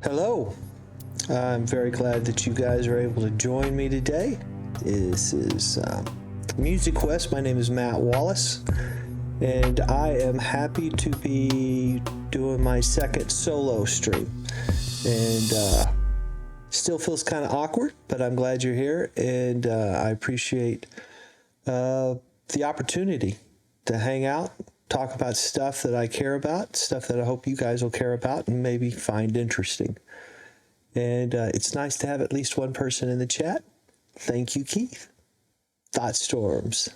Hello. I'm very glad that you guys are able to join me today. This is Music Quest. My name is Matt Wallace, and I am happy to be doing my second solo stream. And still feels kind of awkward, but I'm glad you're here, and I appreciate the opportunity to hang out, talk about stuff that I care about, stuff that I hope you guys will care about and maybe find interesting. And it's nice to have at least one person in the chat. Thank you, Keith. Thought Storms.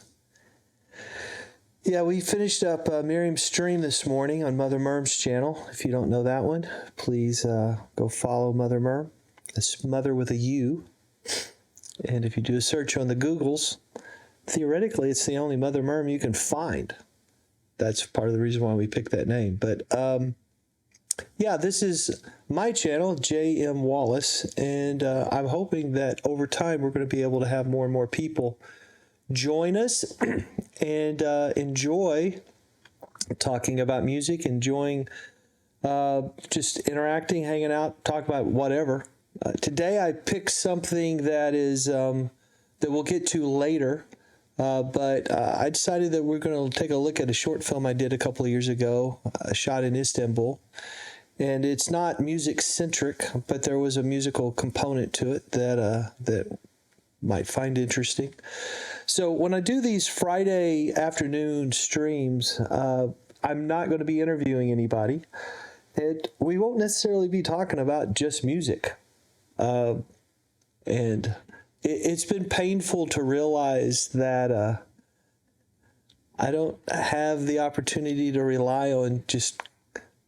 Yeah, we finished up Miriam's stream this morning on Mother Merm's channel. If you don't know that one, please go follow Mother Merm. It's Mother with a U. And if you do a search on the Googles, theoretically, it's the only Mother Merm you can find. That's part of the reason why we picked that name. But yeah, this is my channel, JM Wallace, and I'm hoping that over time we're going to be able to have more and more people join us and enjoy talking about music, enjoying just interacting, hanging out, talk about whatever. Today I picked something that is that we'll get to later. But I decided that we're going to take a look at a short film I did a couple of years ago, shot in Istanbul. And it's not music-centric, but there was a musical component to it that might find interesting. So when I do these Friday afternoon streams, I'm not going to be interviewing anybody. We won't necessarily be talking about just music. And it's been painful to realize that I don't have the opportunity to rely on just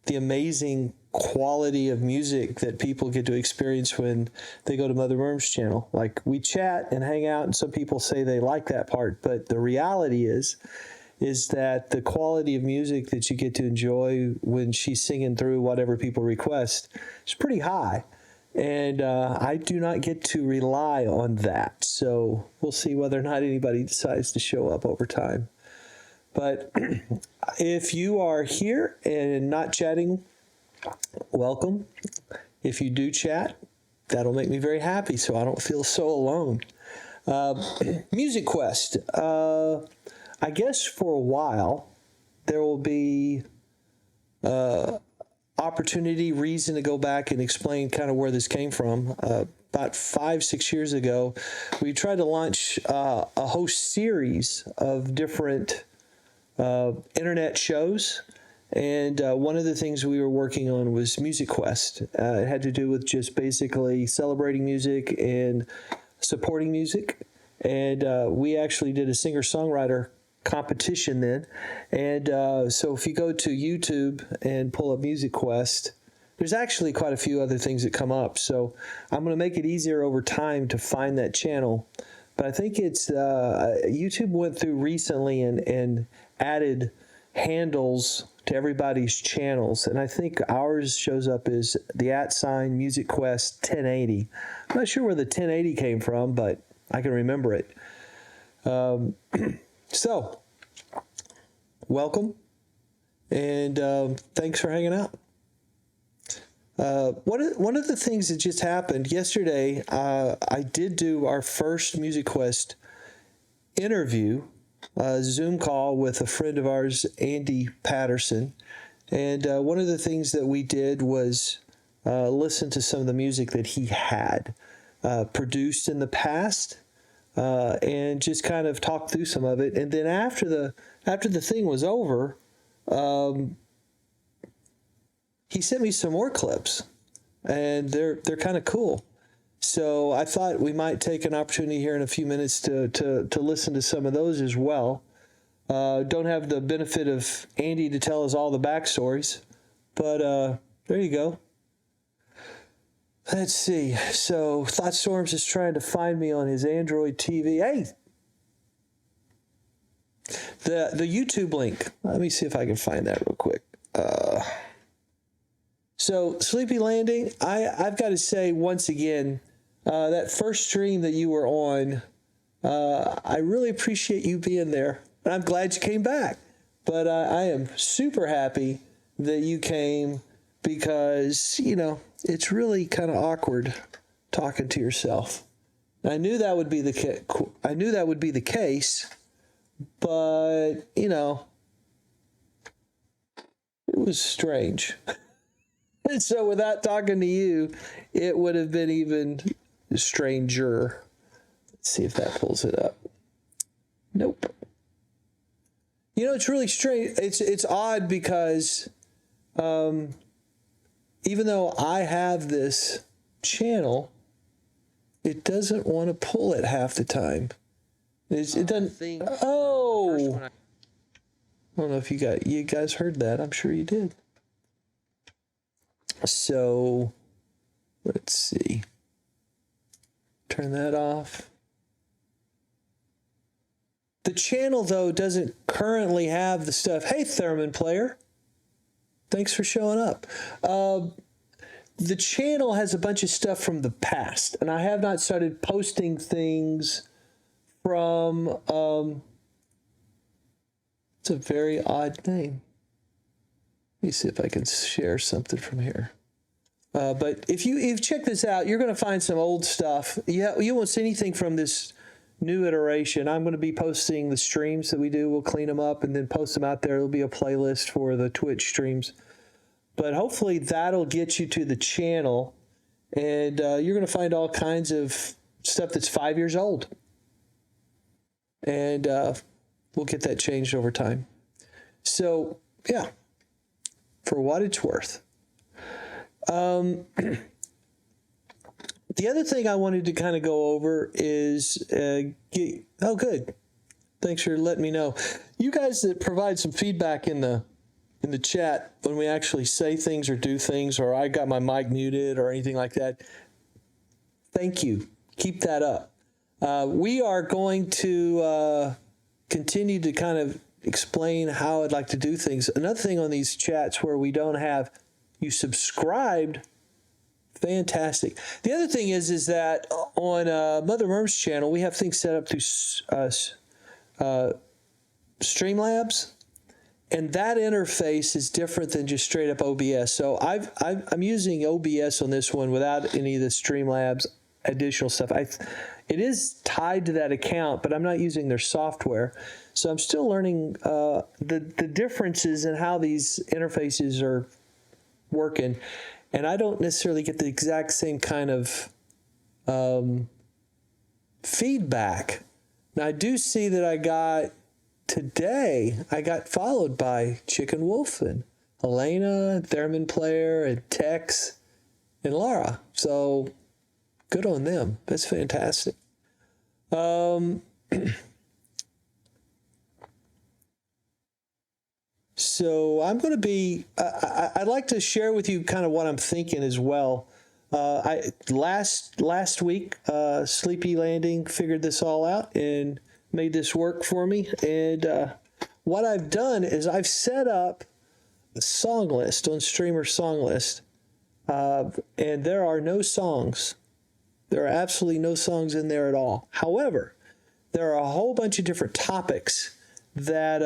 the amazing quality of music that people get to experience when they go to Mother Merm's channel. Like, we chat and hang out, and some people say they like that part, but the reality is that the quality of music that you get to enjoy when she's singing through whatever people request is pretty high. And I do not get to rely on that. So we'll see whether or not anybody decides to show up over time. But if you are here and not chatting, welcome. If you do chat, that'll make me very happy so I don't feel so alone. Music Quest. I guess for a while there will be reason to go back and explain kind of where this came from. About 5-6 years ago, we tried to launch a whole series of different internet shows. And one of the things we were working on was Music Quest. It had to do with just basically celebrating music and supporting music. And we actually did a singer-songwriter competition then. And so if you go to YouTube and pull up Music Quest, there's actually quite a few other things that come up. So I'm going to make it easier over time to find that channel. But I think it's YouTube went through recently and added handles to everybody's channels. And I think ours shows up as the @ Music Quest 1080. I'm not sure where the 1080 came from, but I can remember it. So, welcome, and thanks for hanging out. One of the things that just happened yesterday, I did do our first Music Quest interview, Zoom call with a friend of ours, Andy Patterson, and one of the things that we did was listen to some of the music that he had produced in the past. And just kind of talk through some of it. And then after the thing was over, he sent me some more clips, and they're kind of cool. So I thought we might take an opportunity here in a few minutes to listen to some of those as well. Don't have the benefit of Andy to tell us all the backstories, but there you go. Let's see. So Thought Storms is trying to find me on his Android TV. Hey, the YouTube link. Let me see if I can find that real quick. So Sleepy Landing. I've got to say once again, that first stream that you were on, I really appreciate you being there, and I'm glad you came back. But I am super happy that you came because, you know, it's really kind of awkward talking to yourself. I knew that would be the case, but, you know, it was strange. And so without talking to you, it would have been even stranger. Let's see if that pulls it up. Nope. You know, it's really strange. It's odd because even though I have this channel, it doesn't want to pull it half the time. It doesn't. Oh, I don't know if you guys heard that. I'm sure you did. So let's see. Turn that off. The channel, though, doesn't currently have the stuff. Hey, Thurman Player. Thanks for showing up. The channel has a bunch of stuff from the past, and I have not started posting things from, it's a very odd name. Let me see if I can share something from here. But if you check this out, you're going to find some old stuff. You won't see anything from this new iteration. I'm going to be posting the streams that we do. We'll clean them up and then post them out there. There'll be a playlist for the Twitch streams. But hopefully that'll get you to the channel, and you're going to find all kinds of stuff that's 5 years old. And we'll get that changed over time. So, yeah, for what it's worth. The other thing I wanted to kind of go over is, oh, good. Thanks for letting me know. You guys that provide some feedback in the chat when we actually say things or do things, or I got my mic muted or anything like that, thank you. Keep that up. We are going to continue to kind of explain how I'd like to do things. Another thing on these chats where we don't have you subscribed, fantastic. The other thing is that on Mother Merm's channel, we have things set up through Streamlabs, and that interface is different than just straight up OBS. So I'm using OBS on this one without any of the Streamlabs additional stuff. It is tied to that account, but I'm not using their software. So I'm still learning the differences in how these interfaces are working. And I don't necessarily get the exact same kind of feedback. Now, I do see that I got followed by Chicken Wolf and Elena, Thurman Player, and Tex, and Laura. So good on them. That's fantastic. So I'm going to be, I'd like to share with you kind of what I'm thinking as well. Last week, Sleepy Landing figured this all out and made this work for me. And what I've done is I've set up a song list on Streamer Song List. And there are no songs. There are absolutely no songs in there at all. However, there are a whole bunch of different topics that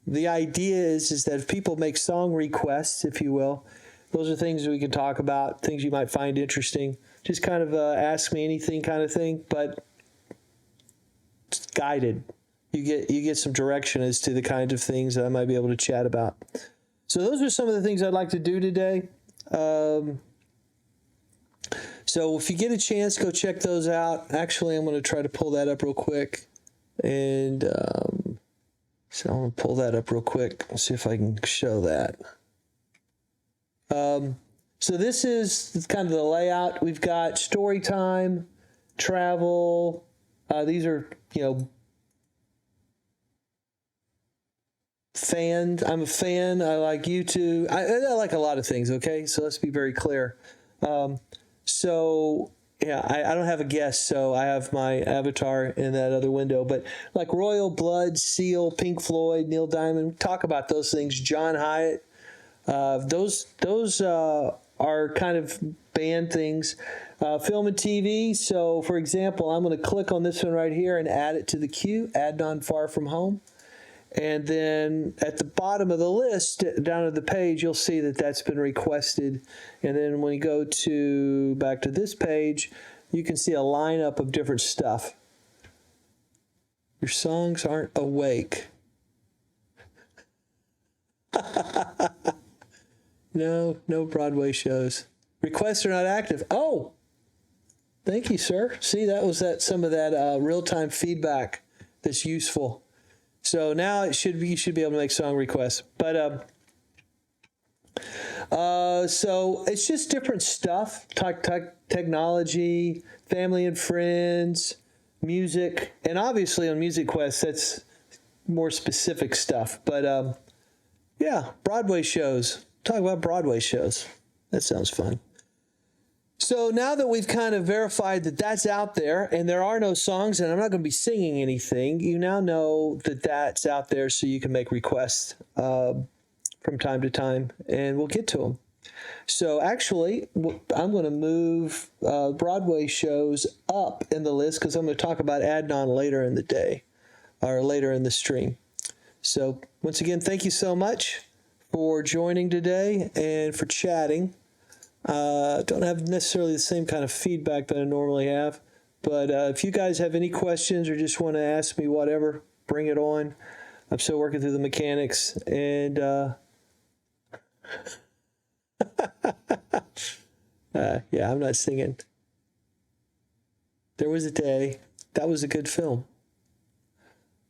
the idea is that if people make song requests, if you will, those are things we can talk about, things you might find interesting. Just kind of ask me anything kind of thing, but it's guided. You get some direction as to the kind of things that I might be able to chat about. So those are some of the things I'd like to do today. So if you get a chance, go check those out. Actually, I'm going to try to pull that up real quick. And so I'm going to pull that up real quick. Let's see if I can show that. So this is kind of the layout. We've got story time, travel. These are, I'm a fan. I like YouTube. I like a lot of things, okay? So let's be very clear. So, yeah, I don't have a guest, so I have my avatar in that other window. But like Royal Blood, Seal, Pink Floyd, Neil Diamond, talk about those things. John Hyatt, those are kind of band things. Film and TV. So, for example, I'm going to click on this one right here and add it to the queue, Adnan Far From Home. And then at the bottom of the list, down at the page, you'll see that that's been requested. And then when you go to back to this page, you can see a lineup of different stuff. Your songs aren't awake. No Broadway shows. Requests are not active. Oh, thank you, sir. See, that was some of that real-time feedback that's useful. So now you should be able to make song requests. But so it's just different stuff, technology, family and friends, music, and obviously on Music Quest that's more specific stuff. But yeah, Broadway shows. Talk about Broadway shows. That sounds fun. So now that we've kind of verified that that's out there and there are no songs and I'm not going to be singing anything, you now know that that's out there so you can make requests from time to time and we'll get to them. So actually, I'm going to move Broadway shows up in the list because I'm going to talk about Adnan later in the day or later in the stream. So once again, thank you so much for joining today and for chatting. Don't have necessarily the same kind of feedback that I normally have, but if you guys have any questions or just want to ask me whatever, bring it on. I'm still working through the mechanics, and yeah, I'm not singing. There Was a Day. That was a good film.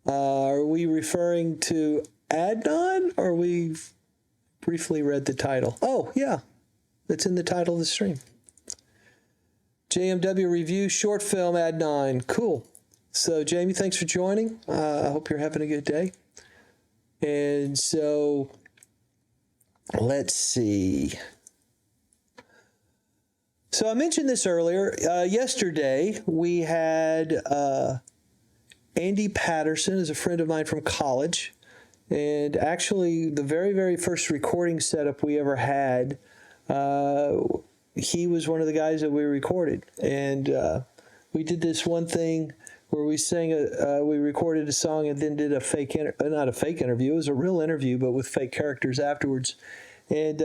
Are we referring to Adnan, or we briefly read the title? Oh, yeah. That's in the title of the stream. JMW review, short film, Adnan. Cool. So, Jamie, thanks for joining. I hope you're having a good day. And so, let's see. So, I mentioned this earlier. Yesterday, we had Andy Patterson, is a friend of mine from college. And actually, the very, very first recording setup we ever had, he was one of the guys that we recorded, and we did this one thing where we we recorded a song and then did a not a fake interview, it was a real interview, but with fake characters afterwards, and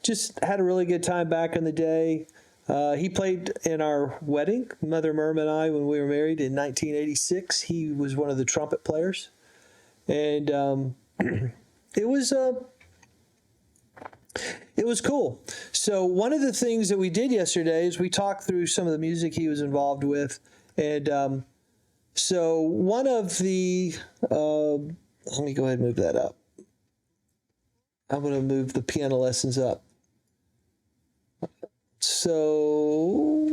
just had a really good time back in the day. He played in our wedding, Mother Merm and I, when we were married in 1986. He was one of the trumpet players, and it was cool. So one of the things that we did yesterday is we talked through some of the music he was involved with. And so one of the, let me go ahead and move that up. I'm going to move the piano lessons up. So,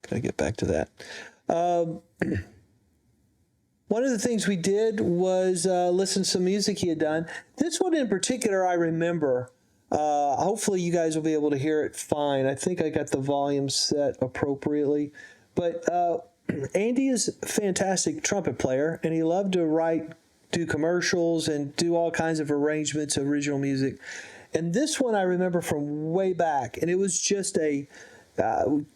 gotta get back to that. One of the things we did was listen to some music he had done. This one in particular I remember. Hopefully you guys will be able to hear it fine. I think I got the volume set appropriately. But Andy is a fantastic trumpet player, and he loved to do commercials and do all kinds of arrangements, original music. And this one I remember from way back, and it was just we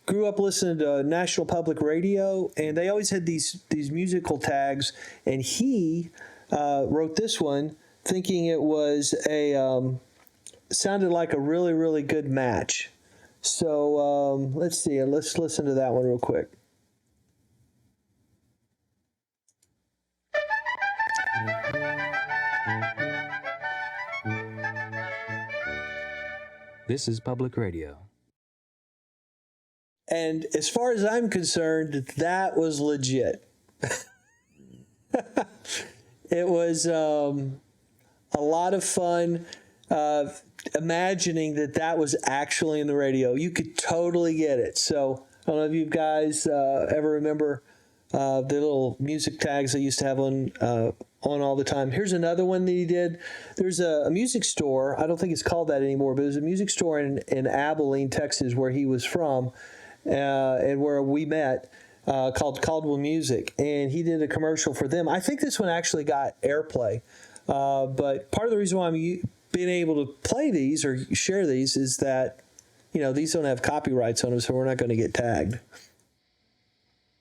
grew up listening to National Public Radio, and they always had these musical tags, and he wrote this one thinking it was sounded like a really, really good match. So let's see, let's listen to that one real quick. This is public radio. And as far as I'm concerned, that was legit. It was a lot of fun imagining that was actually in the radio. You could totally get it. So I don't know if you guys ever remember the little music tags they used to have on all the time. Here's another one that he did. There's a music store. I don't think it's called that anymore, but there's a music store in Abilene, Texas, where he was from. And where we met, called Caldwell Music, and he did a commercial for them. I think this one actually got airplay, but part of the reason why I'm being able to play these or share these is that, these don't have copyrights on them, so we're not going to get tagged.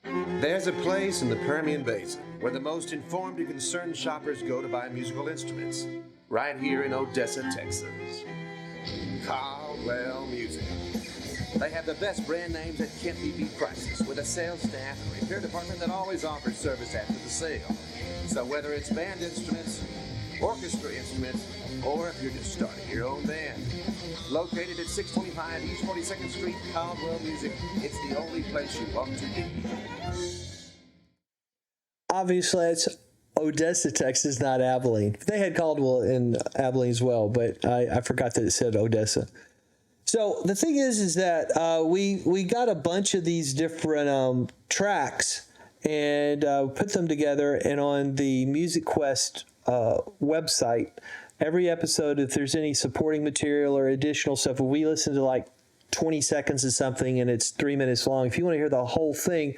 There's a place in the Permian Basin where the most informed and concerned shoppers go to buy musical instruments, right here in Odessa, Texas. Caldwell Music. They have the best brand names at can't be beat prices, with a sales staff and repair department that always offers service after the sale. So whether it's band instruments, orchestra instruments, or if you're just starting your own band, located at 625 East 42nd Street, Caldwell Music, it's the only place you want to be. Obviously, it's Odessa, Texas, not Abilene. They had Caldwell in Abilene as well, but I forgot that it said Odessa. So the thing is that we got a bunch of these different tracks and put them together, and on the Music Quest website, every episode, if there's any supporting material or additional stuff, if we listen to like 20 seconds of something and it's 3 minutes long, if you want to hear the whole thing,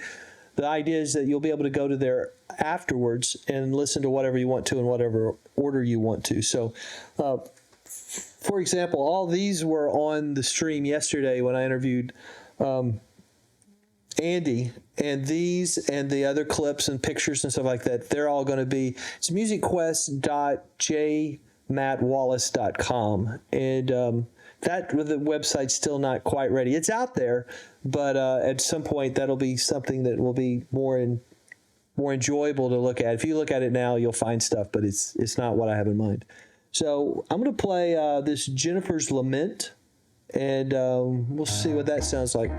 the idea is that you'll be able to go to there afterwards and listen to whatever you want to in whatever order you want to. So, for example, all these were on the stream yesterday when I interviewed Andy, and these and the other clips and pictures and stuff like that, they're all going to be, it's musicquest.jmattwallace.com, and that the website's still not quite ready. It's out there, but at some point that'll be something that will be more enjoyable to look at. If you look at it now, you'll find stuff, but it's not what I have in mind. So I'm going to play this Jennifer's Lament, and we'll see what that sounds like.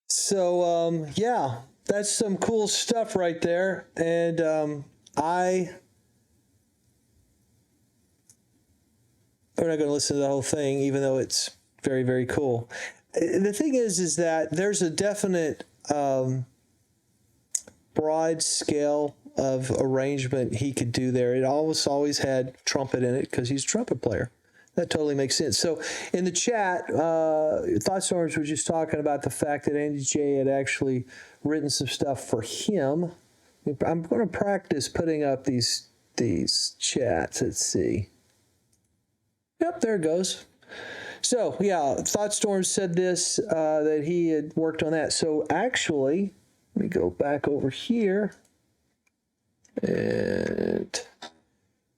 So, yeah, that's some cool stuff right there. And we're not going to listen to the whole thing, even though it's very, very cool. The thing is that there's a definite broad scale of arrangement he could do there. It always had trumpet in it because he's a trumpet player. That totally makes sense. So in the chat, Thoughtstorms were just talking about the fact that Andy J had actually written some stuff for him. I'm going to practice putting up these chats. Let's see. Yep, there it goes. So, yeah, Thoughtstorms said this, that he had worked on that. So actually, let me go back over here. And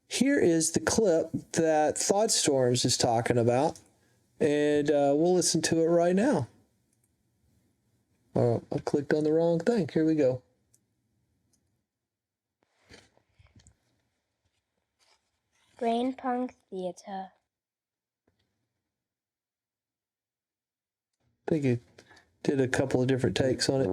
here is the clip that Thoughtstorms is talking about, and we'll listen to it right now. I clicked on the wrong thing. Here we go. Brain Punk Theater. I think it did a couple of different takes on it.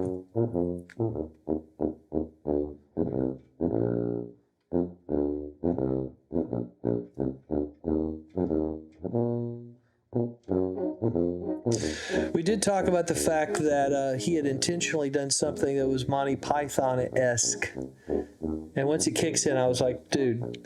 We did talk about the fact that he had intentionally done something that was Monty Python-esque. And once it kicks in, I was like, dude.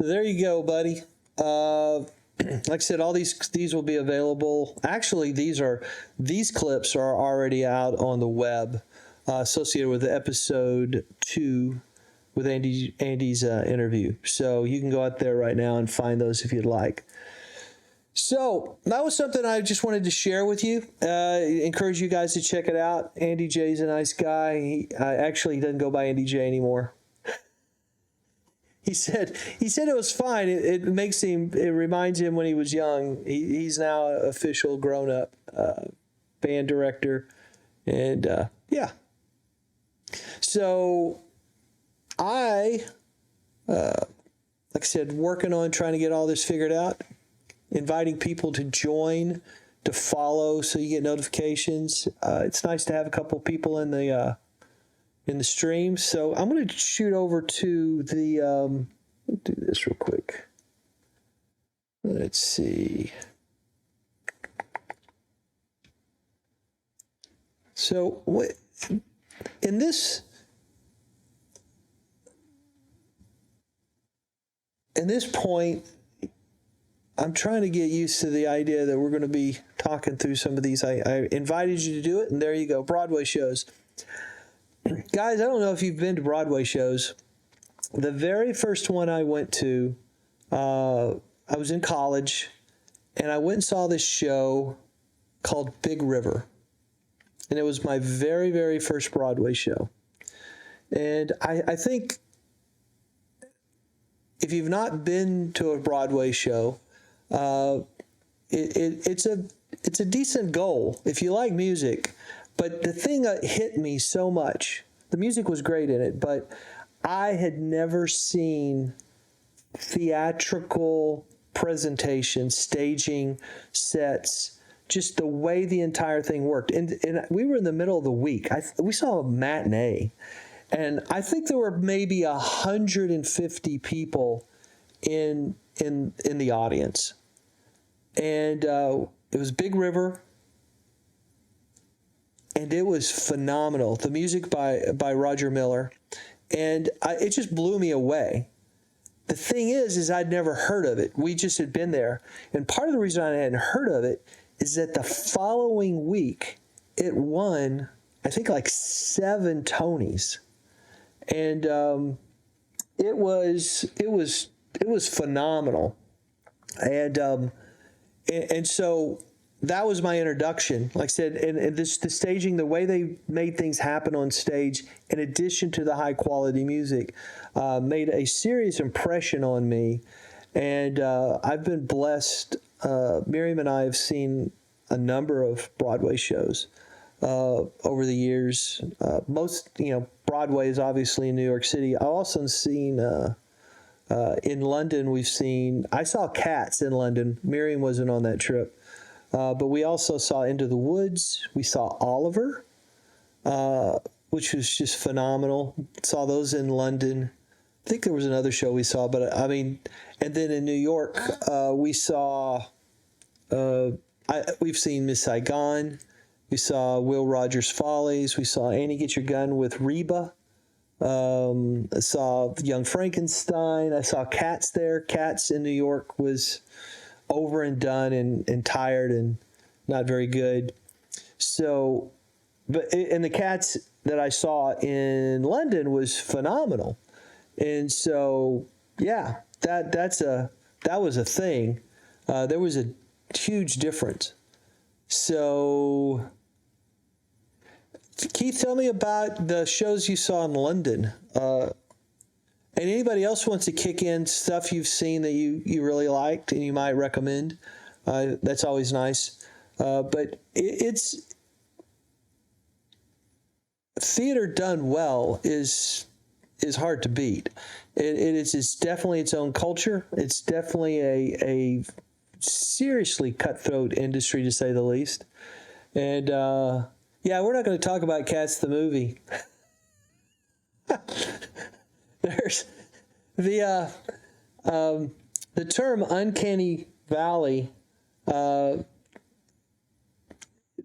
There you go, buddy. Like I said, all these will be available. Actually, these clips are already out on the web, associated with episode 2 with Andy's interview. So you can go out there right now and find those if you'd like. So that was something I just wanted to share with you. Encourage you guys to check it out. Andy J's a nice guy. He actually doesn't go by Andy J anymore. He said it was fine. It reminds him when he was young. He's now an official grown-up band director. And yeah. So like I said, working on trying to get all this figured out, inviting people to join, to follow so you get notifications. It's nice to have a couple people in the stream. So I'm going to shoot over to the, let's do this real quick. Let's see. So in this point, I'm trying to get used to the idea that we're going to be talking through some of these. I invited you to do it, and there you go, Broadway shows. Guys, I don't know if you've been to Broadway shows. The very first one I went to, I was in college, and I went and saw this show called Big River. And it was my very, very first Broadway show. And I think if you've not been to a Broadway show, it's a decent goal if you like music. But the thing that hit me so much, the music was great in it, but I had never seen theatrical presentation, staging, sets, just the way the entire thing worked. And we were in the middle of the week. We saw a matinee, and I think there were maybe 150 people in the audience. And it was Big River. And it was phenomenal. The music by Roger Miller. And it just blew me away. The thing is I'd never heard of it. We just had been there. And part of the reason I hadn't heard of it is that the following week, it won, I think, like 7 Tonys. And it was phenomenal. And so that was my introduction. Like I said, and the staging, the way they made things happen on stage, in addition to the high quality music, made a serious impression on me. And I've been blessed. Miriam and I have seen a number of Broadway shows over the years. Most, Broadway is obviously in New York City. I've also seen in London. I saw Cats in London. Miriam wasn't on that trip. But we also saw Into the Woods. We saw Oliver, which was just phenomenal. Saw those in London. I think there was another show we saw, but and then in New York, we saw, we've seen Miss Saigon. We saw Will Rogers Follies. We saw Annie Get Your Gun with Reba. I saw Young Frankenstein. I saw Cats there. Cats in New York was over and done and tired and not very good. So, and the Cats that I saw in London was phenomenal. And so, yeah, that was a thing. There was a huge difference. So Keith, tell me about the shows you saw in London. And anybody else wants to kick in stuff you've seen that you really liked and you might recommend. That's always nice. But it's theater done well is hard to beat. It's definitely its own culture. It's definitely a seriously cutthroat industry, to say the least. And yeah, we're not going to talk about Cats the movie. There's the term uncanny valley.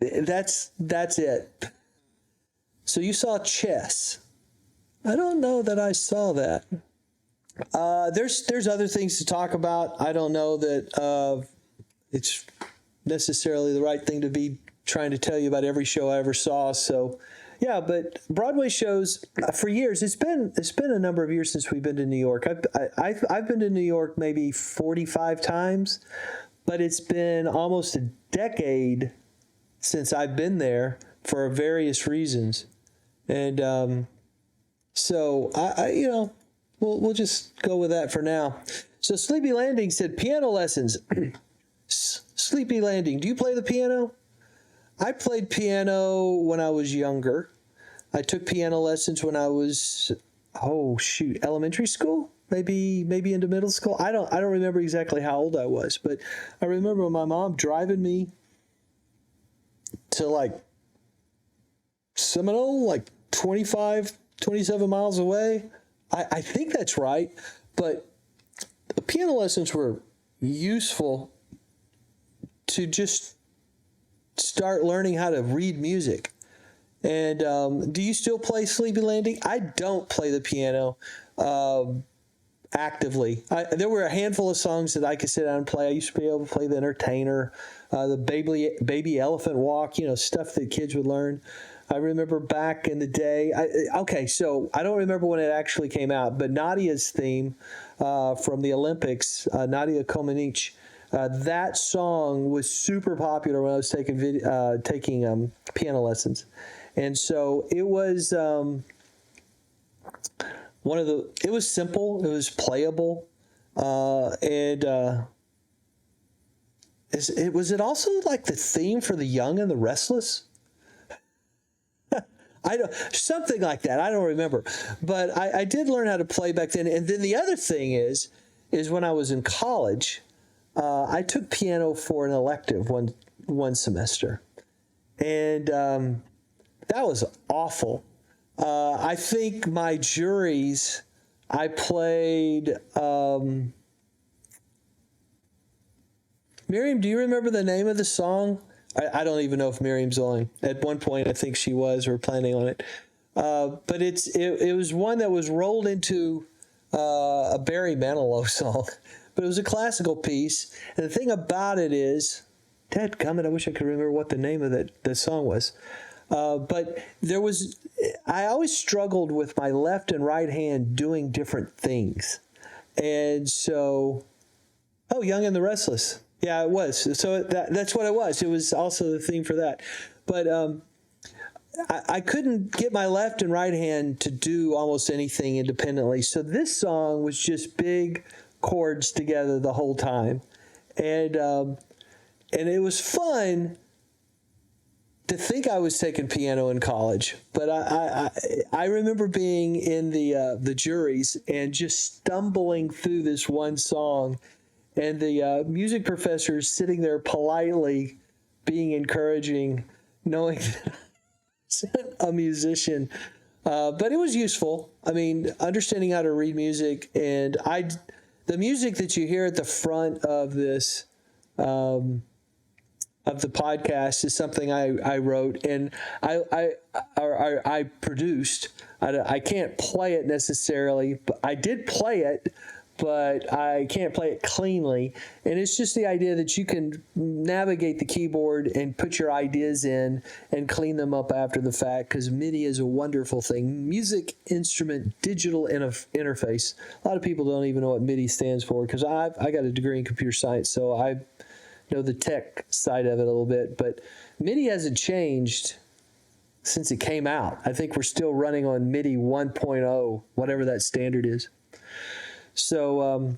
That's it. So you saw Chess. I don't know that I saw that. There's other things to talk about. I don't know that it's necessarily the right thing to be trying to tell you about every show I ever saw. So, yeah, but Broadway shows for years. It's been a number of years since we've been to New York. I've been to New York maybe 45 times, but it's been almost a decade since I've been there for various reasons, and so I we'll just go with that for now. So Sleepy Landing said piano lessons. Sleepy Landing, do you play the piano? I played piano when I was younger. I took piano lessons when I was, elementary school, maybe into middle school. I don't remember exactly how old I was, but I remember my mom driving me to like Seminole, like 25, 27 miles away. I think that's right, but the piano lessons were useful to just start learning how to read music. And do you still play Sleepy Landing? I don't play the piano actively. There were a handful of songs that I could sit down and play. I used to be able to play The Entertainer, the Baby Elephant Walk, stuff that kids would learn. I remember back in the day. So I don't remember when it actually came out, but Nadia's theme from the Olympics, Nadia Comaneci, that song was super popular when I was taking piano lessons, and so it was it was simple, it was playable, and was it also like the theme for The Young and the Restless? Something like that. I don't remember, but I did learn how to play back then. And then the other thing is when I was in college, I took piano for an elective one semester, and that was awful. I think my juries, I played. Miriam, do you remember the name of the song? I don't even know if Miriam's on. At one point, I think she was. We're planning on it. But it was one that was rolled into a Barry Manilow song. But it was a classical piece. And the thing about it is, dadgummit, I wish I could remember what the name of that song was. But I always struggled with my left and right hand doing different things. And so, Young and the Restless. Yeah, it was. So that's what it was. It was also the theme for that. But I couldn't get my left and right hand to do almost anything independently. So this song was just big chords together the whole time. And it was fun to think I was taking piano in college. But I remember being in the juries and just stumbling through this one song. And the music professor is sitting there politely being encouraging, knowing that I wasn't a musician. But it was useful. I mean, understanding how to read music. And the music that you hear at the front of this, of the podcast, is something I wrote and I produced. I can't play it necessarily, but I did play it. But I can't play it cleanly. And it's just the idea that you can navigate the keyboard and put your ideas in and clean them up after the fact, because MIDI is a wonderful thing. Music instrument digital interface. A lot of people don't even know what MIDI stands for, because I got a degree in computer science, so I know the tech side of it a little bit. But MIDI hasn't changed since it came out. I think we're still running on MIDI 1.0, whatever that standard is. So,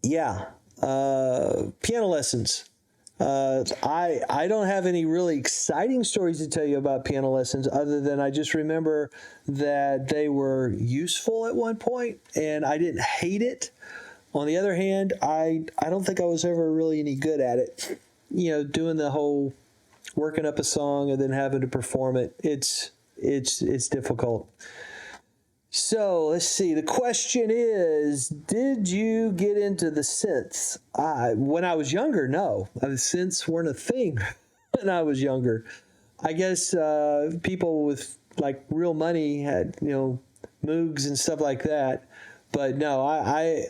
piano lessons. I don't have any really exciting stories to tell you about piano lessons other than I just remember that they were useful at one point and I didn't hate it. On the other hand, I don't think I was ever really any good at it. You know, doing the whole working up a song and then having to perform it. It's difficult. So let's see. The question is, did you get into the synths? When I was younger, no. The synths weren't a thing when I was younger. I guess people with like real money had, Moogs and stuff like that. But no, I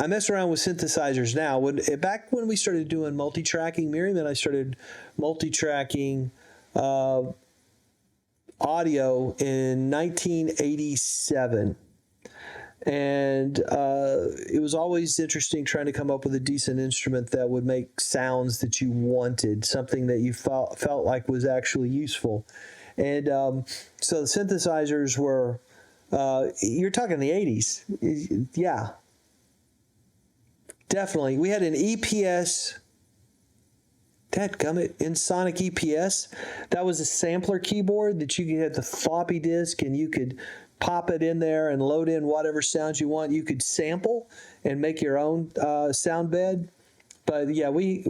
mess around with synthesizers now. Back when we started doing multi-tracking, Miriam and I started multi-tracking audio in 1987. And it was always interesting trying to come up with a decent instrument that would make sounds that you wanted, something that you felt like was actually useful. And so the synthesizers were, you're talking the 80s. Yeah, definitely. We had an EPS. Dadgummit, Sonic EPS. That was a sampler keyboard that you could have the floppy disk and you could pop it in there and load in whatever sounds you want. You could sample and make your own sound bed. But yeah, we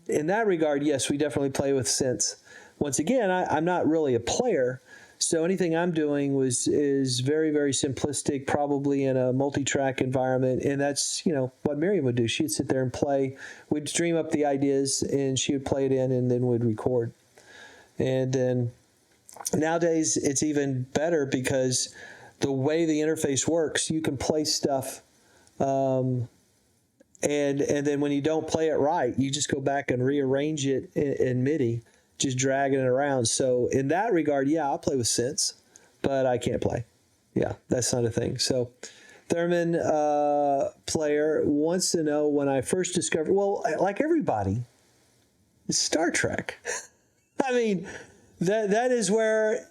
in that regard, yes, we definitely play with synths. Once again, I'm not really a player, so anything I'm doing is very, very simplistic, probably in a multi-track environment, and that's what Miriam would do. She'd sit there and play. We'd dream up the ideas, and she would play it in, and then we'd record. And then nowadays it's even better because the way the interface works, you can play stuff, and then when you don't play it right, you just go back and rearrange it in MIDI. Just dragging it around. So in that regard, yeah, I'll play with synths, but I can't play. Yeah, that's not a thing. So Theremin player wants to know when I first discovered, well, like everybody, it's Star Trek. I mean, that is where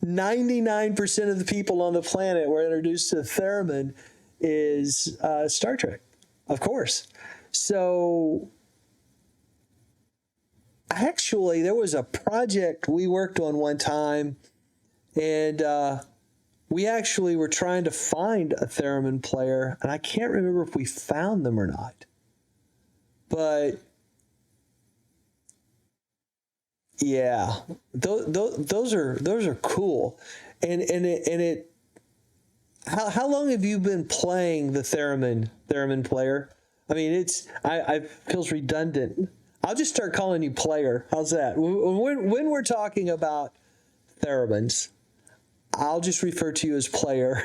99% of the people on the planet were introduced to theremin is Star Trek, of course. So actually, there was a project we worked on one time, and we actually were trying to find a theremin player, and I can't remember if we found them or not. But yeah, those are cool. And how long have you been playing the theremin player? I mean, I feels redundant. I'll just start calling you player. How's that? When we're talking about theremins, I'll just refer to you as player,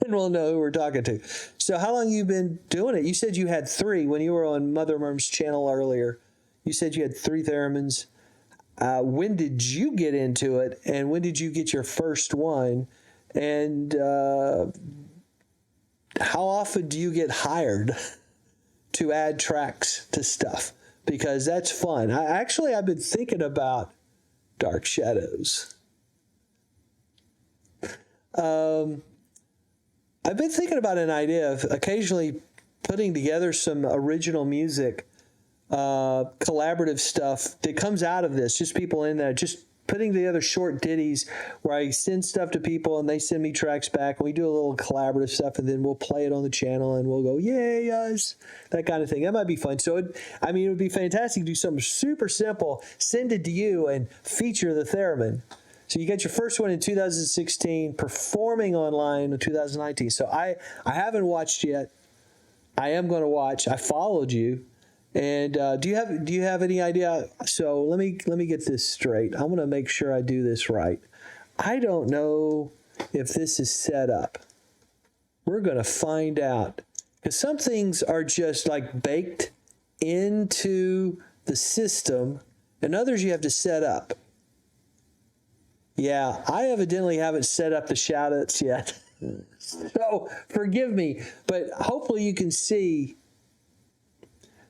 and we'll know who we're talking to. So how long have you been doing it? You said you had 3 when you were on Mother Merm's channel earlier. You said you had 3 theremins. When did you get into it, and when did you get your first one? And how often do you get hired to add tracks to stuff? Because that's fun. I've been thinking about Dark Shadows. I've been thinking about an idea of occasionally putting together some original music, collaborative stuff that comes out of this. Just people in there, just putting together short ditties where I send stuff to people and they send me tracks back and we do a little collaborative stuff and then we'll play it on the channel and we'll go, yay, us, that kind of thing. That might be fun. So, it would be fantastic to do something super simple, send it to you and feature the theremin. So you got your first one in 2016, performing online in 2019. So I haven't watched yet. I am going to watch. I followed you. And do you have any idea? So let me get this straight. I want to make sure I do this right. I don't know if this is set up. We're going to find out, because some things are just like baked into the system, and others you have to set up. Yeah, I evidently haven't set up the shout-outs yet. So forgive me, but hopefully you can see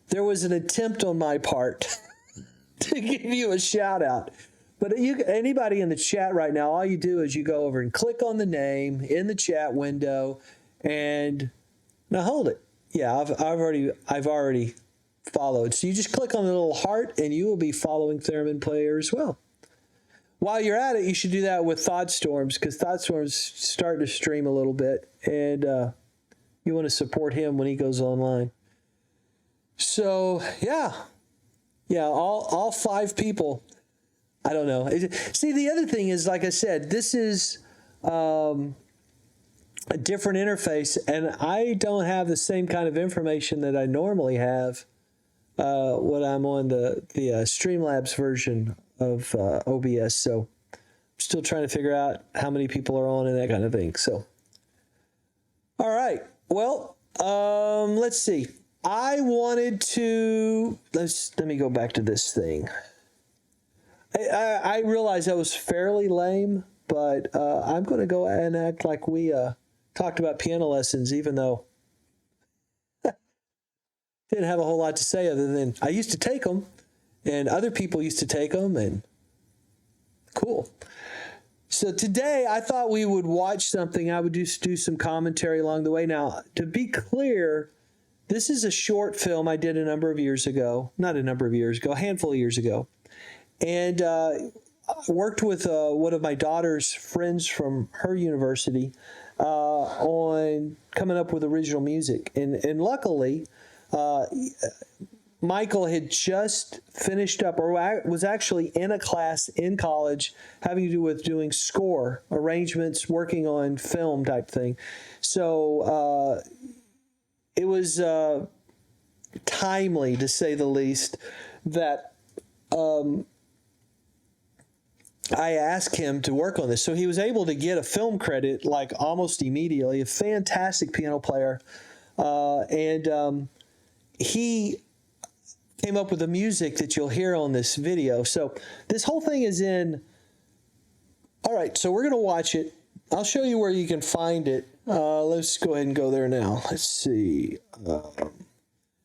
there was an attempt on my part to give you a shout out, But anybody in the chat right now, all you do is you go over and click on the name in the chat window, and now hold it. Yeah, I've already followed. So you just click on the little heart, and you will be following Theremin Player as well. While you're at it, you should do that with Thought Storms, because Thought Storms starting to stream a little bit, and you want to support him when he goes online. So yeah, all 5 people. I don't know. See, the other thing is, like I said, this is a different interface, and I don't have the same kind of information that I normally have when I'm on the Streamlabs version of OBS. So I'm still trying to figure out how many people are on and that kind of thing. So, all right. Well, let's see. I wanted to let me go back to this thing. I realize that was fairly lame, but I'm going to go and act like we talked about piano lessons, even though didn't have a whole lot to say other than I used to take them, and other people used to take them, and cool. So today I thought we would watch something. I would just do some commentary along the way. Now, to be clear, this is a short film I did a handful of years ago, a handful of years ago. And I worked with one of my daughter's friends from her university on coming up with original music. And luckily, Michael had just finished up, or was actually in a class in college having to do with doing score, arrangements, working on film type thing. So it was timely, to say the least, that I asked him to work on this. So he was able to get a film credit like almost immediately. A fantastic piano player. And he came up with the music that you'll hear on this video. So this whole thing is in. All right, so we're going to watch it. I'll show you where you can find it. Let's go ahead and go there now. Let's see.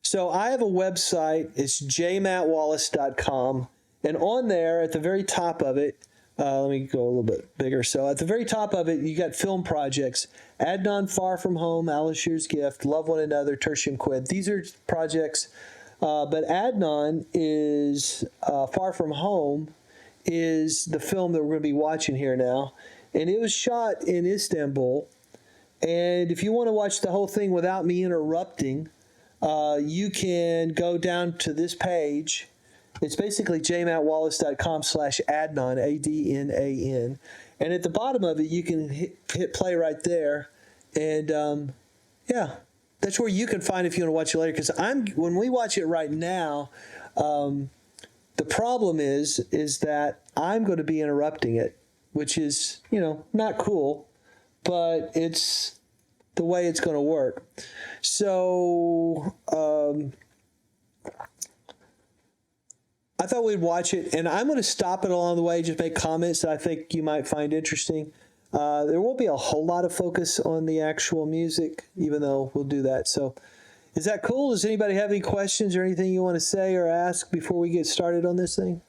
So I have a website. It's jmattwallace.com. And on there, at the very top of it, let me go a little bit bigger. So at the very top of it, you got film projects. Adnan, Far From Home, Alice Year's Gift, Love One Another, Tertium Quid. These are projects. But Adnan is, Far From Home, is the film that we're going to be watching here now. And it was shot in Istanbul. And if you want to watch the whole thing without me interrupting, you can go down to this page. It's basically jmattwallace.com/Adnan, ADNAN. And at the bottom of it, you can hit play right there. And yeah, that's where you can find if you want to watch it later. Because when we watch it right now, the problem is that I'm going to be interrupting it, which is, not cool, but it's the way it's going to work. So I thought we'd watch it, and I'm going to stop it along the way, just make comments that I think you might find interesting. There won't be a whole lot of focus on the actual music, even though we'll do that. So is that cool? Does anybody have any questions or anything you want to say or ask before we get started on this thing?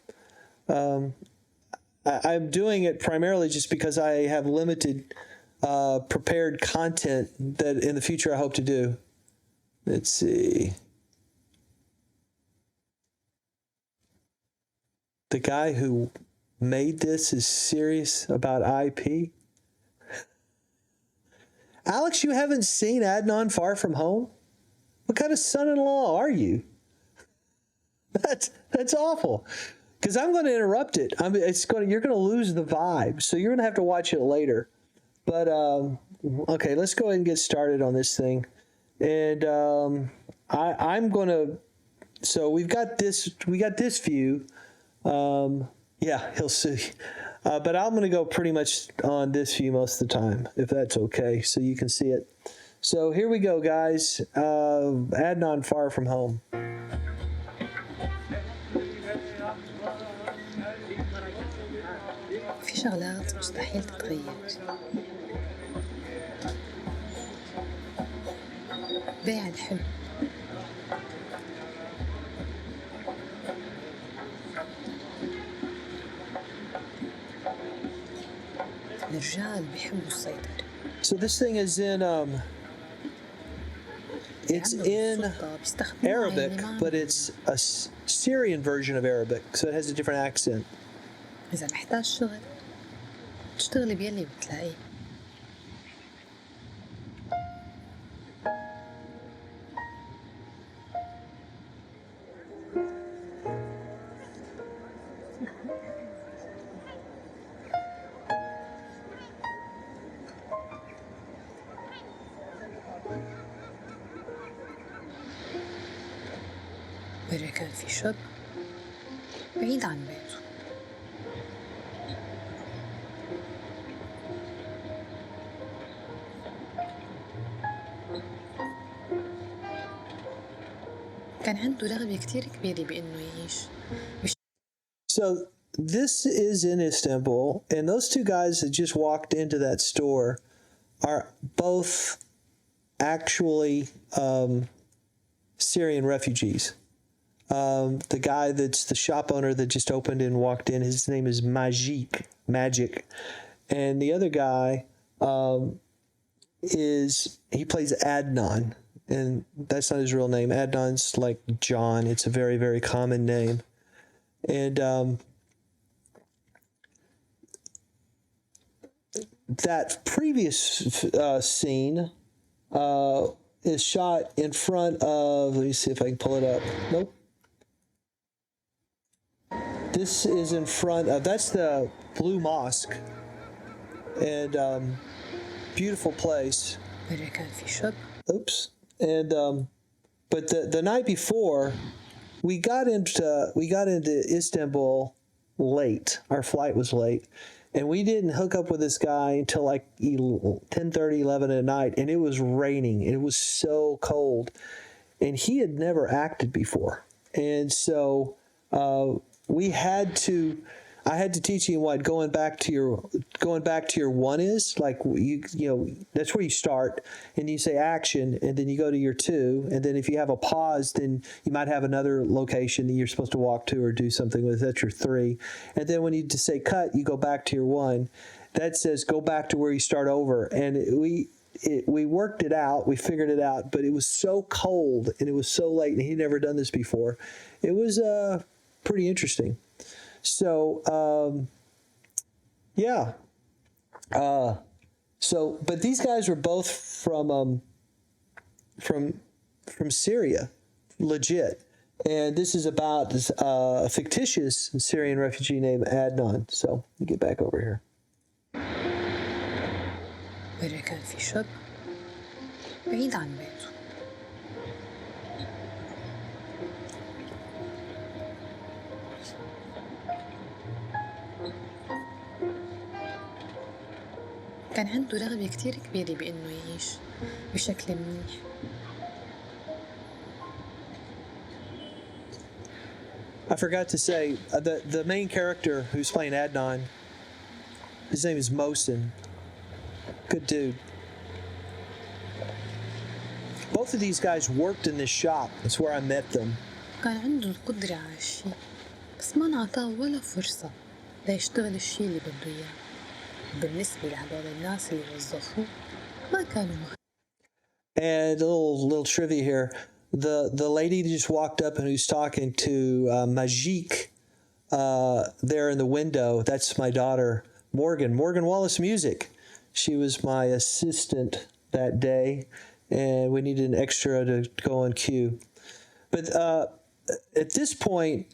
I'm doing it primarily just because I have limited prepared content that in the future I hope to do. Let's see. The guy who made this is serious about IP? Alex, you haven't seen Adnan Far From Home? What kind of son-in-law are you? That's awful. Because I'm going to interrupt it. You're going to lose the vibe. So you're going to have to watch it later. But okay, let's go ahead and get started on this thing. And I'm going to. So we got this view. Yeah, he'll see. But I'm going to go pretty much on this view most of the time, if that's okay, so you can see it. So here we go, guys. Adnan Far From Home. في شغلات مستحيل تتغير. بيع الحب الرجال بيحبوا السيطرة. So this thing is in it's in Arabic, but it's a Syrian version of Arabic, so it has a different accent. إذا محتاج شغل تشتغلي بيلي بتلاقيه. مرة كان في شاب بعيد عن بيته، كان عنده رغبة كتير كبيرة بإنه يعيش. So this is in Istanbul, and those two guys that just walked into that store are both actually Syrian refugees. The guy that's the shop owner that just opened and walked in, his name is Magic. And the other guy he plays Adnan. And that's not his real name. Adnan's like John. It's a very, very common name. And that previous scene is shot in front of, let me see if I can pull it up. Nope. This is in front of, that's the Blue Mosque. And beautiful place. مرة كان في شاب. Oops. And but the night before, we got into Istanbul late. Our flight was late, and we didn't hook up with this guy until like 10:30, 11 at night, and it was raining. It was so cold, and he had never acted before, and so I had to teach him what going back to your one is. Like you know, that's where you start, and you say action, and then you go to your two, and then if you have a pause, then you might have another location that you're supposed to walk to or do something with. That's your three, and then when you just say cut, you go back to your one. That says go back to where you start over, and we worked it out, we figured it out, but it was so cold and it was so late, and he'd never done this before. It was pretty interesting. So, yeah. But these guys were both from Syria, legit. And this is about a fictitious Syrian refugee named Adnan. So, let me get back over here. مرة كان في شاب بعيد عن بيته، كان عنده رغبة كتير كبيرة بإنه يعيش بشكل منيح. I forgot to say, the main character who's playing Adnan, his name is Mohsen. Good dude. Both of these guys worked in this shop. That's where I met them. كان عنده القدرة على الشي، بس ما انعطاه ولا فرصة ليشتغل الشي اللي بده إياه. بالنسبة لهدول الناس اللي وظفوه ما كانوا And a little trivia here. The lady just walked up and who's talking to Majik there in the window, that's my daughter, Morgan Wallace Music. She was my assistant that day, and we needed an extra to go on cue. But at this point,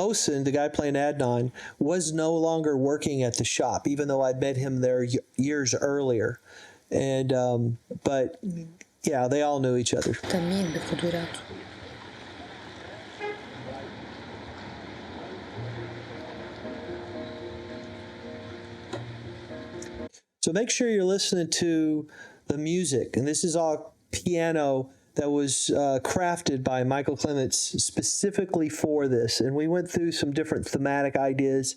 Mohsen, the guy playing Adnan, was no longer working at the shop, even though I'd met him there years earlier. And but yeah, they all knew each other. مهتمين بقدراته. So make sure you're listening to the music, and this is all piano that was crafted by Michael Clements specifically for this. And we went through some different thematic ideas,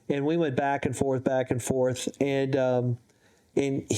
and we went back and forth, and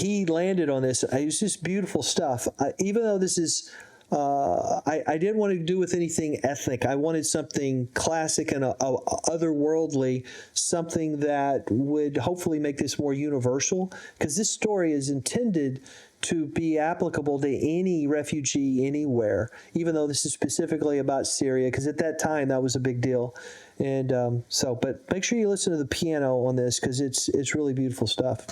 he landed on this. It was just beautiful stuff. Even though this is I didn't want to do with anything ethnic. I wanted something classic and otherworldly, something that would hopefully make this more universal, because this story is intended to be applicable to any refugee anywhere, even though this is specifically about Syria, because at that time that was a big deal. And but make sure you listen to the piano on this, because it's really beautiful stuff.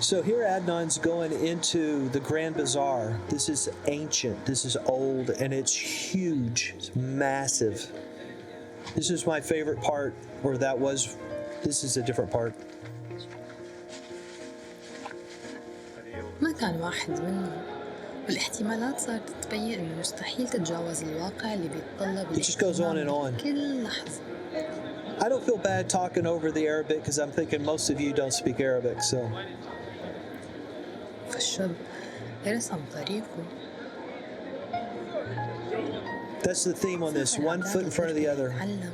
So here Adnan's going into the Grand Bazaar. This is ancient, this is old, and it's huge, it's massive. This is my favorite part, or this is a different part. ما كان واحد منهم، والاحتمالات صارت تبين إنه مستحيل تتجاوز الواقع اللي بيتطلب It just goes on and on. كل لحظة. I don't feel bad talking over the Arabic, because I'm thinking most of you don't speak Arabic, so. فالشاب رسم طريقه. That's the theme on this, one foot in front of the other, تعلم.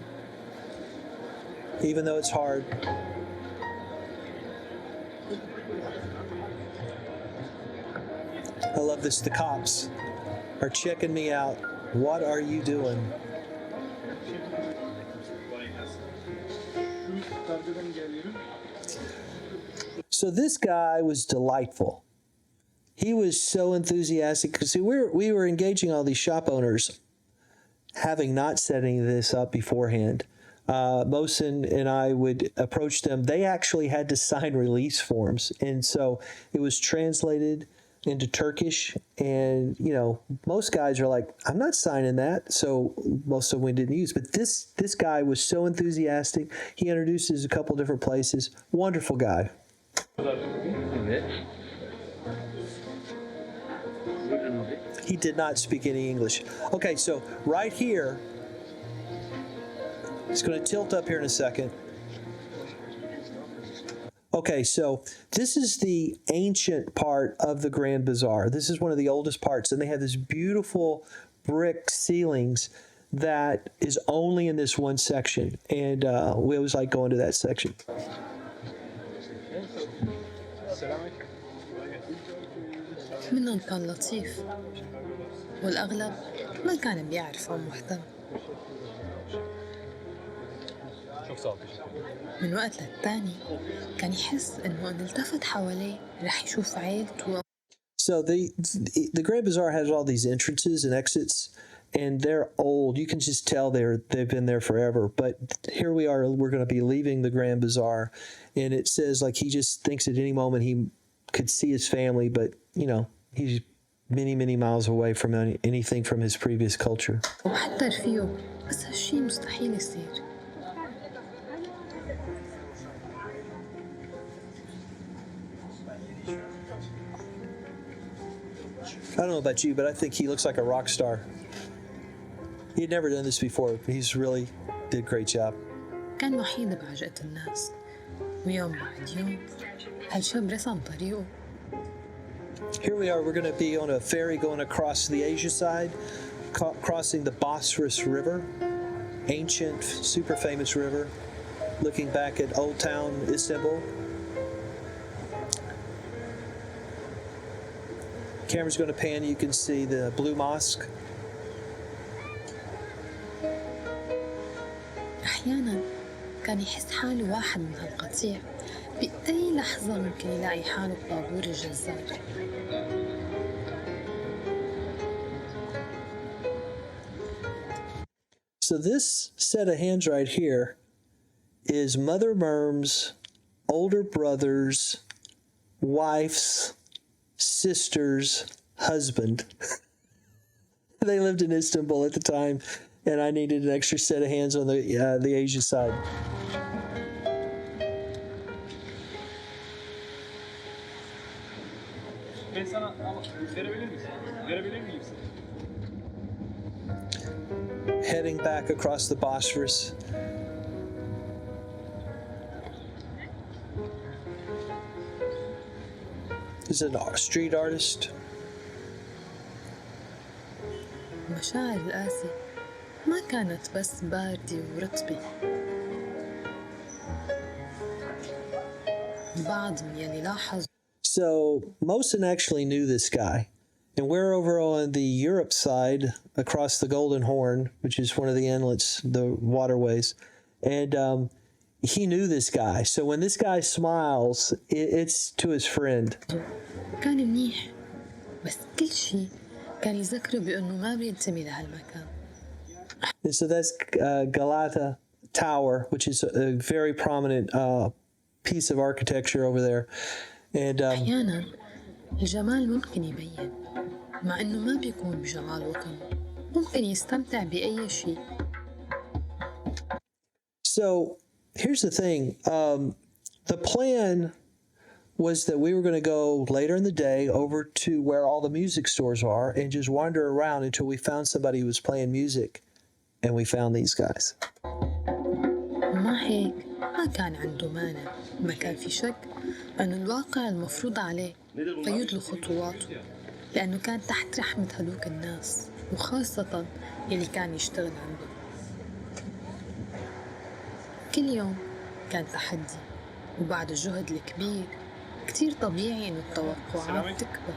even though it's hard. I love this. The cops are checking me out. What are you doing? So this guy was delightful. He was so enthusiastic, because we were engaging all these shop owners, having not set any of this up beforehand. Mohsen and I would approach them. They actually had to sign release forms, and so it was translated into Turkish. And most guys are like, "I'm not signing that," so most of them we didn't use. But this guy was so enthusiastic. He introduced us a couple different places. Wonderful guy. He did not speak any English. Okay, so right here, it's going to tilt up here in a second. Okay, so this is the ancient part of the Grand Bazaar. This is one of the oldest parts, and they have this beautiful brick ceilings that is only in this one section, and we always like going to that section. منهم كان لطيف، والأغلب ما كان بيعرف أو مهتم. من وقت للتاني كان يحس إنه إن التفت حواليه رح يشوف عيلته. So the Grand Bazaar has all these entrances and exits, and they're old. You can just tell they've been there forever. But here we are. We're going to be leaving the Grand Bazaar, and it says like he just thinks at any moment he could see his family, but he's many miles away from anything from his previous culture. وحتى رفيقه، بس هالشي مستحيل يصير. I don't know about you, but I think he looks like a rock star. He had never done this before, but he's really did a great job. كان وحيد بعجقة الناس، ويوم بعد يوم هالشاب رسم طريقه. Here we are. We're going to be on a ferry going across the Asia side, crossing the Bosphorus River, ancient, super famous river, looking back at Old Town Istanbul. Camera's going to pan. You can see the Blue Mosque. أحياناً كان يحس حاله واحد من هالقطيع، بأي لحظة ممكن يلاقي حاله بطابور الجزار. So this set of hands right here is Mother Merm's older brother's wife's sister's husband. They lived in Istanbul at the time, and I needed an extra set of hands on the Asia side. Heading back across the Bosphorus. is a street artist. مشاعر القاسي ما كانت بس باردة ورطبة. بعض من يلي لاحظوا. So Mosin actually knew this guy. And we're over on the Europe side across the Golden Horn, which is one of the inlets, the waterways. And he knew this guy. So when this guy smiles, it's to his friend. كان منيح بس كل شيء كان يذكره بأنه ما بينتمي لهالمكان. And so that's Galata Tower, which is a very prominent piece of architecture over there. And أحيانا الجمال ممكن يبين مع أنه ما بيكون بجمال وطنه. ممكن يستمتع بأي شيء. So here's the thing. The plan was that we were going to go later in the day over to where all the music stores are and just wander around until we found somebody who was playing music. And we found these guys. ومع هيك ما كان عنده مانع. ما كان في شك أن الواقع المفروض عليه قيد له خطواته لأنه كان تحت رحمة هدوك الناس وخاصة يلي كان يشتغل عنده. كل يوم كان تحدي وبعد الجهد الكبير كتير طبيعي إنه التوقعات تكبر.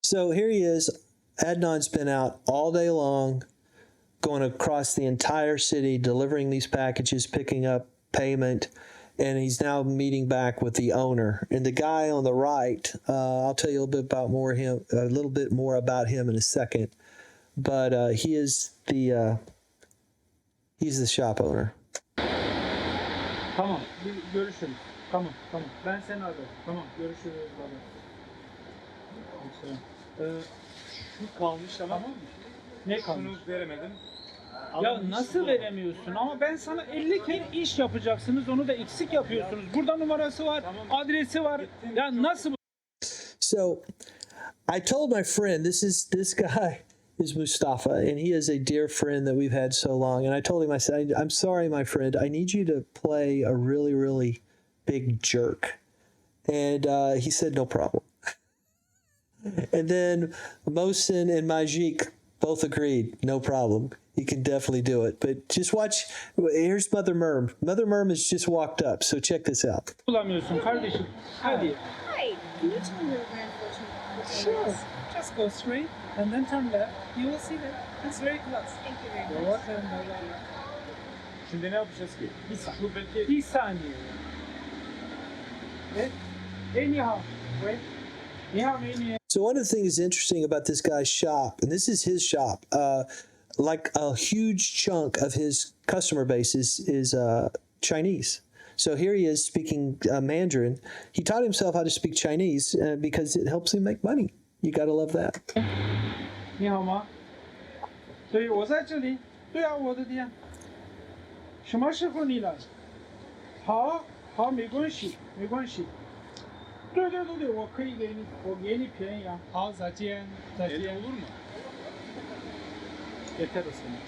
So here he is. Adnan's been out all day long, going across the entire city, delivering these packages, picking up payment, and he's now meeting back with the owner. And the guy on the right, I'll tell you a little bit more about him in a second. But he's the shop owner. Tamam, görüşürüz. Tamam. Ben seni ararım. Tamam, görüşürüz baba. Şu kalmış tamam mı? Ne kalmış? Şunu veremedim. Ya nasıl veremiyorsun? Ama ben sana 50 kere iş yapacaksınız, onu da eksik yapıyorsunuz. Burada numarası var, adresi var. Ya nasıl? So I told my friend, this guy is Mustafa, and he is a dear friend that we've had so long. And I told him, I said, I'm sorry, my friend, I need you to play a really, really big jerk. And he said, no problem. And then Mosin and Majik both agreed, no problem. You can definitely do it. But just watch. Here's Mother Merm. Mother Merm has just walked up, so check this out. Bulamıyorsun kardeşim. Hadi. Hi, can you tell me where Grand Fortune? Sure. Just go straight and then turn left. You will see that. It's very close. Thank you very You're much. welcome. Şimdi ne yapacağız ki? Bir saniye. Anyhow. Wait. Anyhow. So one of the things interesting about this guy's shop, and this is his shop, like a huge chunk of his customer base is Chinese. So here he is speaking Mandarin. He taught himself how to speak Chinese because it helps him make money. You got to love that. 你好吗？对，我在这里。对啊，我的店。什么时候你来？好，没关系。对，我可以给你，我给你便宜啊。好，再见。olur mu? Yeter o zaman.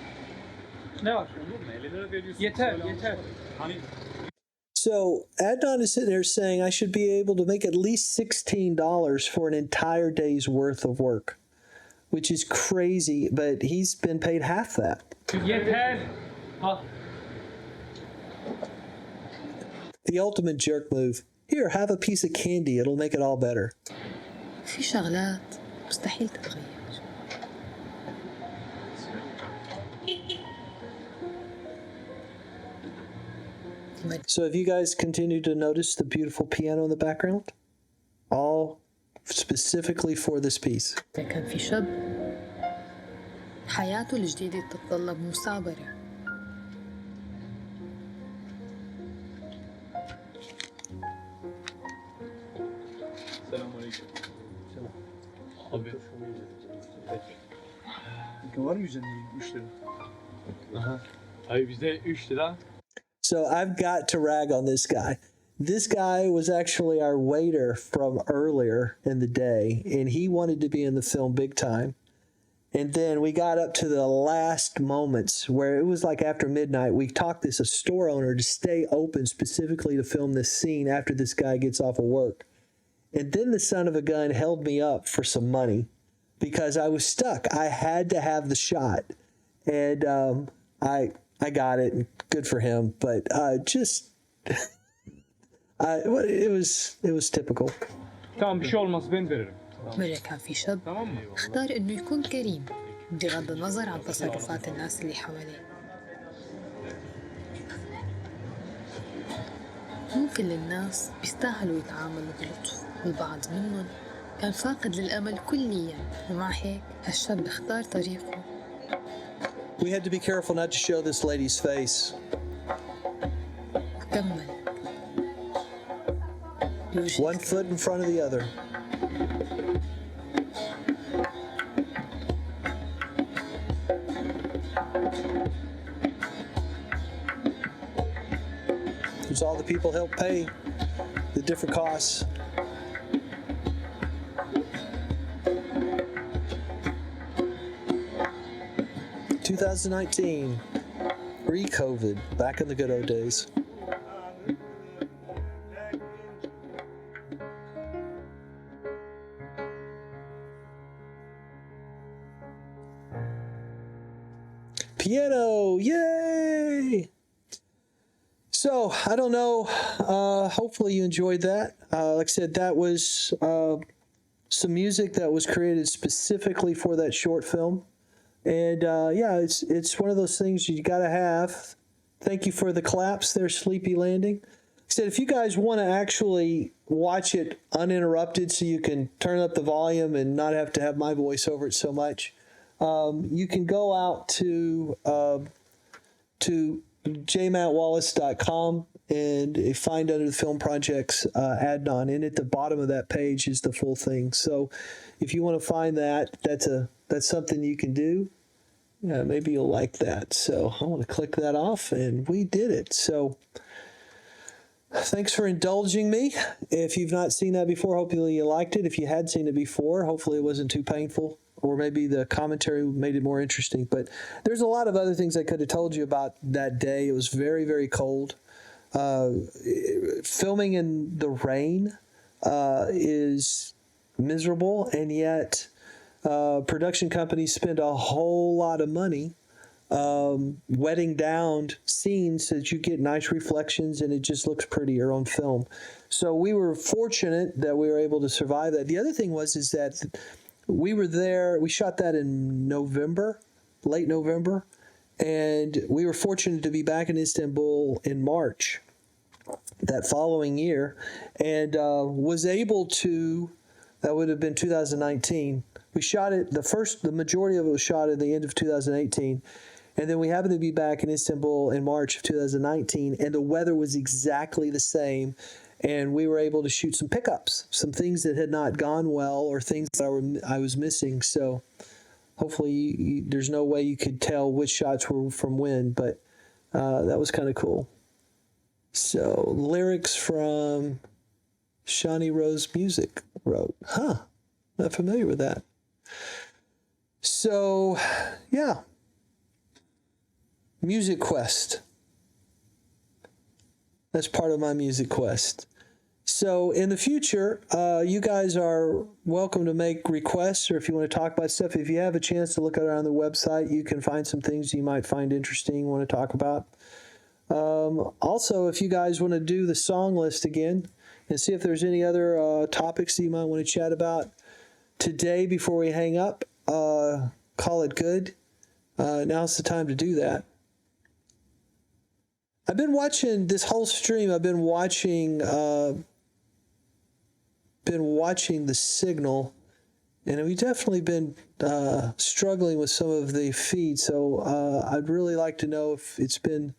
Ne var? Olur mu? 50 lira veriyorsun. Yeter. Hani So Adnan is sitting there saying I should be able to make at least $16 for an entire day's worth of work, which is crazy, but he's been paid half that. yeter. Al. The ultimate jerk move. Here, have a piece of candy. It'll make it all better. في شغلات مستحيل تتغير. So have you guys continued to notice the beautiful piano in the background? All specifically for this piece. كان في شاب حياته الجديدة تتطلب مثابرة. Selamünaleyküm. Abi. Var mı üzerinde 3 lira? Aha. Hayır bizde 3 lira. So I've got to rag on this guy. This guy was actually our waiter from earlier in the day, and he wanted to be in the film big time. And then we got up to the last moments where it was like after midnight. We talked this a store owner to stay open specifically to film this scene after this guy gets off of work. And then the son of a gun held me up for some money because I was stuck. I had to have the shot. And I got it. And good for him. But it was typical. tamam bir şey olmaz ben veririm. مرة كان في شاب Tamam mı? اختار إنه يكون كريم بغض النظر عن تصرفات الناس اللي حواليه. مو كل الناس بيستاهلوا يتعاملوا بلطف، والبعض منهم كان فاقد للأمل كلياً، ومع هيك هالشاب اختار طريقه. We had to be careful not to show this lady's face. وكمل بوجه One foot in front of the other. It's all the people help pay the different costs. (2019), pre-COVID, back in the good old days. Piano, yay! So, I don't know, hopefully you enjoyed that. Like I said, that was some music that was created specifically for that short film. And yeah, it's one of those things you gotta have. Thank you for the claps there, Sleepy Landing. Like I said, if you guys want to actually watch it uninterrupted so you can turn up the volume and not have to have my voice over it so much, you can go out to jmattwallace.com and find under the film projects Adnan, and at the bottom of that page is the full thing. So if you want to find that, that's something you can do. Yeah, maybe you'll like that. So I want to click that off, and we did it. So thanks for indulging me. If you've not seen that before, hopefully you liked it. If you had seen it before, hopefully it wasn't too painful, or maybe the commentary made it more interesting. But there's a lot of other things I could have told you about that day. It was very, very cold. Filming in the rain is miserable, and yet production companies spend a whole lot of money wetting down scenes so that you get nice reflections and it just looks prettier on film. So we were fortunate that we were able to survive that. The other thing is that we were there, we shot that in November, late November, and we were fortunate to be back in Istanbul in March that following year, and was able to, that would have been 2019. We shot it, the majority of it was shot at the end of 2018. And then we happened to be back in Istanbul in March of 2019, and the weather was exactly the same. And we were able to shoot some pickups, some things that had not gone well or things that I was missing. So hopefully there's no way you could tell which shots were from when, but that was kind of cool. So lyrics from Shawnee Rose Music wrote. Not familiar with that. So, yeah. Music Quest. That's part of my Music Quest. So in the future, you guys are welcome to make requests, or if you want to talk about stuff, if you have a chance to look around the website, you can find some things you might find interesting, want to talk about. Also, if you guys want to do the song list again and see if there's any other topics that you might want to chat about today before we hang up, call it good. Now's the time to do that. I've been watching this whole stream. I've been watching the signal, and we've definitely been struggling with some of the feed. So I'd really like to know if it's been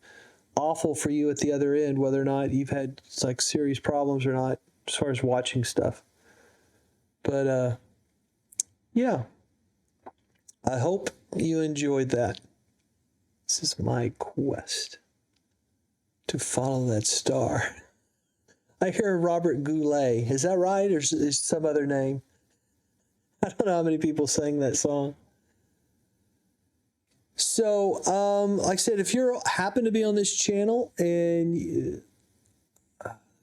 awful for you at the other end, whether or not you've had like serious problems or not as far as watching stuff. But yeah, I hope you enjoyed that. This is my quest to follow that star. I hear Robert Goulet. Is that right, or is some other name? I don't know how many people sang that song. So, like I said, if you happen to be on this channel and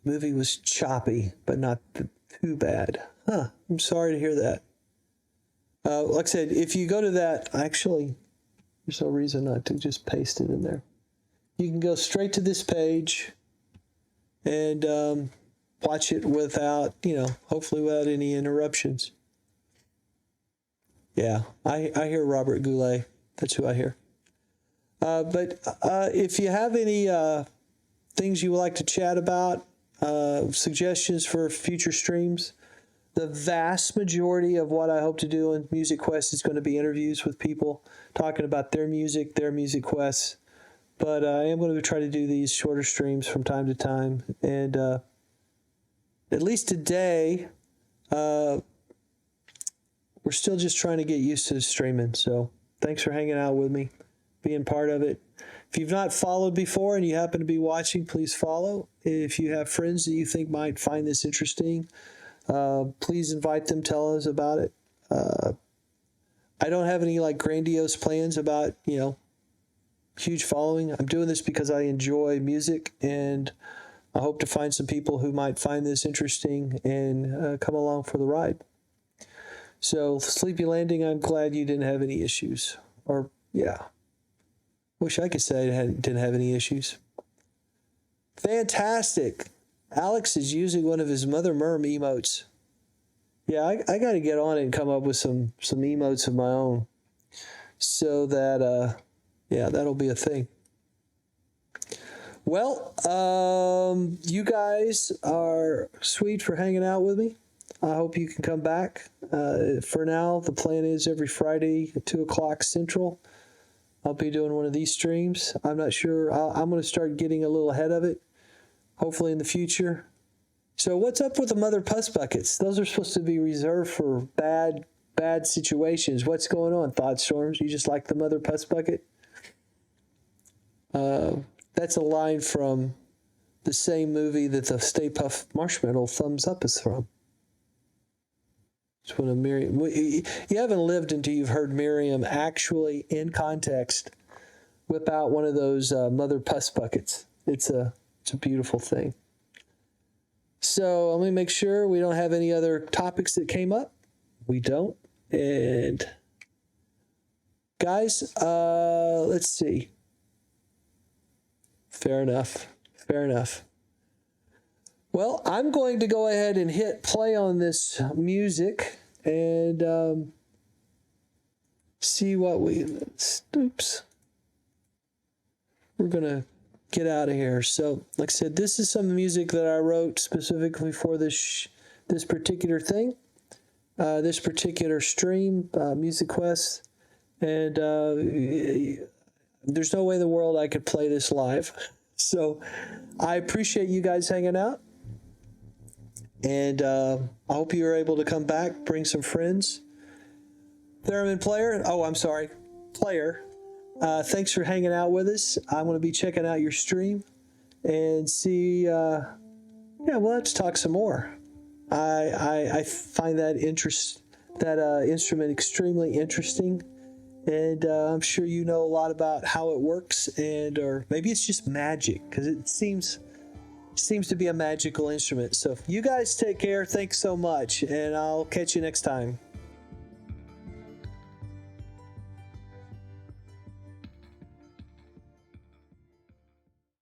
movie was choppy, but not too bad. I'm sorry to hear that. Like I said, if you go to that, actually, there's no reason not to just paste it in there. You can go straight to this page and watch it without, hopefully without any interruptions. Yeah, I hear Robert Goulet. That's who I hear. But if you have any things you would like to chat about, suggestions for future streams, the vast majority of what I hope to do in Music Quest is going to be interviews with people talking about their music quests. But I am going to try to do these shorter streams from time to time. And at least today, we're still just trying to get used to streaming. So thanks for hanging out with me, being part of it. If you've not followed before and you happen to be watching, please follow. If you have friends that you think might find this interesting, please invite them, tell us about it. I don't have any grandiose plans about, huge following. I'm doing this because I enjoy music, and I hope to find some people who might find this interesting and come along for the ride. So, Sleepy Landing, I'm glad you didn't have any issues. Or, yeah. Wish I could say I didn't have any issues. Fantastic. Alex is using one of his Mother Merm emotes. Yeah, I got to get on it and come up with some emotes of my own. So that, that'll be a thing. Well, you guys are sweet for hanging out with me. I hope you can come back. For now, the plan is every Friday at 2 o'clock Central. I'll be doing one of these streams. I'm not sure. I'm going to start getting a little ahead of it, hopefully in the future. So what's up with the mother pus buckets? Those are supposed to be reserved for bad situations. What's going on, Thought Storms? You just like the mother pus bucket? That's a line from the same movie that the Stay Puft Marshmallow thumbs up is from. It's one of Miriam. You haven't lived until you've heard Miriam actually, in context, whip out one of those mother pus buckets. It's a beautiful thing. So let me make sure we don't have any other topics that came up. We don't. And guys, let's see. Fair enough. Well, I'm going to go ahead and hit play on this music and see what oops. We're going to get out of here. So, like I said, this is some music that I wrote specifically for this particular thing, this particular stream, Music Quest. And there's no way in the world I could play this live. So I appreciate you guys hanging out. And I hope you are able to come back, bring some friends. Theremin Player. Oh, I'm sorry. Player. Thanks for hanging out with us. I'm going to be checking out your stream and see. Let's talk some more. I find that instrument extremely interesting. And I'm sure you know a lot about how it works, or maybe it's just magic, because it seems to be a magical instrument. So you guys take care. Thanks so much, and I'll catch you next time.